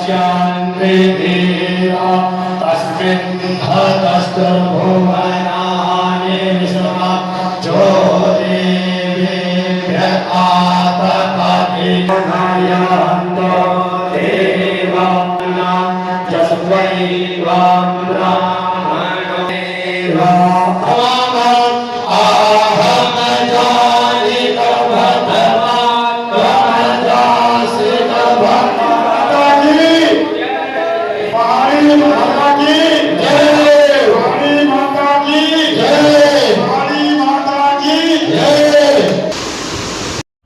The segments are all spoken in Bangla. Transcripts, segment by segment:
पश्यन्ति धीरा तस्मिन् हतस्तुर्भुवनानि विश्वमा ज्योतिर्विभ्य आतपतिनयन्तो देवाना जस्वैवं ब्राह्मणेवा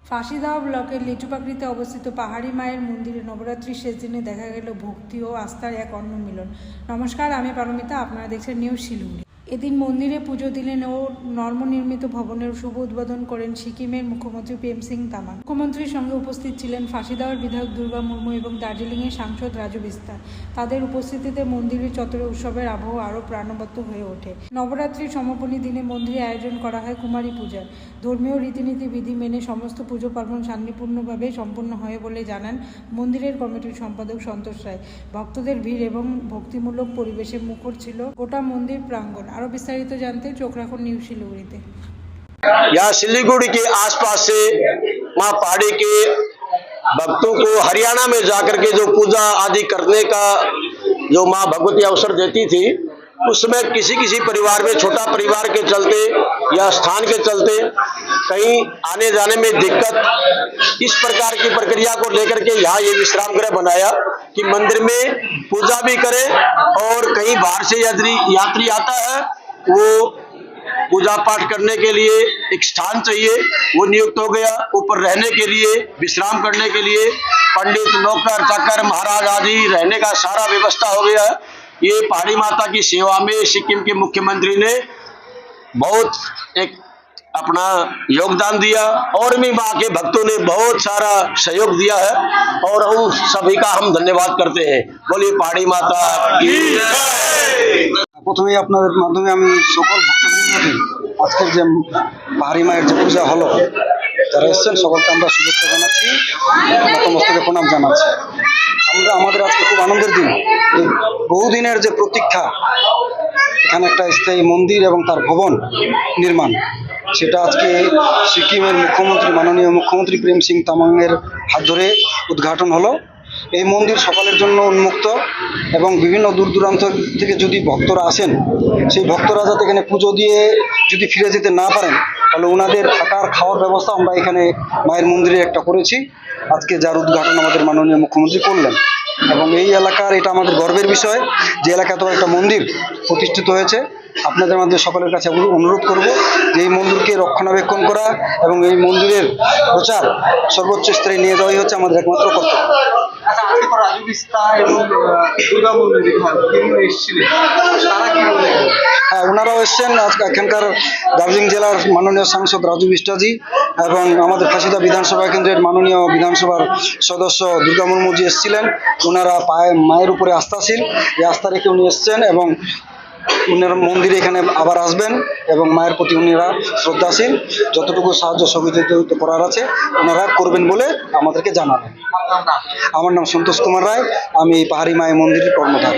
ফাঁসিদাও ব্লকের লিচুপাকড়িতে অবস্থিত পাহাড়ি মায়ের মন্দিরে নবরাত্রির শেষ দিনে দেখা গেল ভক্তি ও আস্থার এক অন্য মিলন। নমস্কার, আমি পারমিতা, আপনারা দেখছেন নিউজ শিলিগুড়ি। এদিন মন্দিরে পুজো দিলেন ও নর্মনির্মিত ভবনের শুভ উদ্বোধন করেন সিকিমের মুখ্যমন্ত্রী প্রেম সিং তামাং। মুখ্যমন্ত্রীর সঙ্গে উপস্থিত ছিলেন ফাঁসিদাওয়ার বিধায়ক দুর্গা মুর্মু এবং দার্জিলিংয়ের সাংসদ রাজু বিস্তার। তাদের উপস্থিতিতে মন্দিরের চত্বরে উৎসবের আবহ আরও প্রাণবন্ত হয়ে ওঠে। নবরাত্রির সমাপনী দিনে মন্দিরে আয়োজন করা হয় কুমারী পূজার। ধর্মীয় রীতিনীতি বিধি মেনে সমস্ত পুজো পার্বণ শান্তিপূর্ণভাবে সম্পন্ন হয় বলে জানান মন্দিরের কমিটির সম্পাদক সন্তোষ রায়। ভক্তদের ভিড় এবং ভক্তিমূলক পরিবেশে মুখর ছিল গোটা মন্দির প্রাঙ্গণ। আরো বিস্তারিত জানতে চোখ রাখুন নিউজ শিলিগুড়িতে। यहाँ सिलीगुड़ी के आसपास से मां पहाड़ी के भक्तों को हरियाणा में जाकर के जो पूजा आदि करने का जो मां भगवती अवसर देती थी, उसमें किसी किसी परिवार में, छोटा परिवार के चलते या स्थान के चलते कहीं आने जाने में दिक्कत, इस प्रकार की प्रक्रिया को लेकर के यहाँ ये विश्राम गृह बनाया कि मंदिर में पूजा भी करे और कहीं बाहर से यदि यात्री आता है वो पूजा पाठ करने के लिए एक स्थान चाहिए, वो नियुक्त हो गया। ऊपर रहने के लिए, विश्राम करने के लिए पंडित, नौकर चाकर, महाराज आदि रहने का सारा व्यवस्था हो गया है। ये पहाड़ी माता की सेवा में सिक्किम के मुख्यमंत्री ने बहुत एक अपना योगदान दिया और भी मां के भक्तों ने बहुत सारा सहयोग दिया है और हम सभी का हम धन्यवाद करते हैं। बोलिए पहाड़ी माता की जय। প্রথমেই আপনাদের মাধ্যমে আমি সকল ভক্তবৃন্দকে আজকের যে পাহাড়ি মায়ের যে পূজা হলো, যারা এসছেন সকলকে আমরা শুভেচ্ছা জানাচ্ছি, নতমস্তকে প্রণাম জানাচ্ছি। আমাদের আজকে খুব আনন্দের দিন। এই বহুদিনের যে প্রতীক্ষা, এখানে একটা স্থায়ী মন্দির এবং তার ভবন নির্মাণ, সেটা আজকে সিকিমের মুখ্যমন্ত্রী, মাননীয় মুখ্যমন্ত্রী প্রেম সিং তামাংয়ের হাত ধরে উদ্ঘাটন হলো। এই মন্দির সকলের জন্য উন্মুক্ত এবং বিভিন্ন দূর দূরান্ত থেকে যদি ভক্তরা আসেন, সেই ভক্তরা যাতে এখানে পুজো দিয়ে যদি ফিরে যেতে না পারেন, তাহলে ওনাদের থাকার খাওয়ার ব্যবস্থা আমরা এখানে মায়ের মন্দিরে একটা করেছি, আজকে যার উদ্ঘাটন আমাদের মাননীয় মুখ্যমন্ত্রী করলেন। এবং এই এলাকার এটা আমাদের গর্বের বিষয় যে এলাকায় তো একটা মন্দির প্রতিষ্ঠিত হয়েছে। আপনাদের মধ্যে সকলের কাছে অনুরোধ করব যে এই মন্দিরকে রক্ষণাবেক্ষণ করা এবং এই মন্দিরের প্রচার সর্বোচ্চ স্তরে নিয়ে যাওয়াই হচ্ছে আমাদের একমাত্র কর্তব্য। আচ্ছা, আজকে তো রাজু বিস্তার এবং দুর্গা মুর্মু এসেছিলেন, তারা কি বলে? হ্যাঁ, ওনারাও এসছেন। আজকে এখানকার দার্জিলিং জেলার মাননীয় সাংসদ রাজু বিস্টাজি এবং আমাদের ফাঁসিদা বিধানসভা কেন্দ্রের মাননীয় বিধানসভার সদস্য দুর্গা মুর্মুজি এসেছিলেন। ওনারা মায়ের উপরে আস্থাশীল, এই আস্থা রেখে উনি এসছেন এবং উনার মন্দিরে এখানে আবার আসবেন এবং মায়ের প্রতি উনারা শ্রদ্ধাশীল। যতটুকু সাহায্য সহযোগিতা করার আছে ওনারা করবেন বলে আমাদেরকে জানালেন। আমার নাম সন্তোষ কুমার রায়, আমি পাহাড়ি মায়ের মন্দিরের কর্মধার।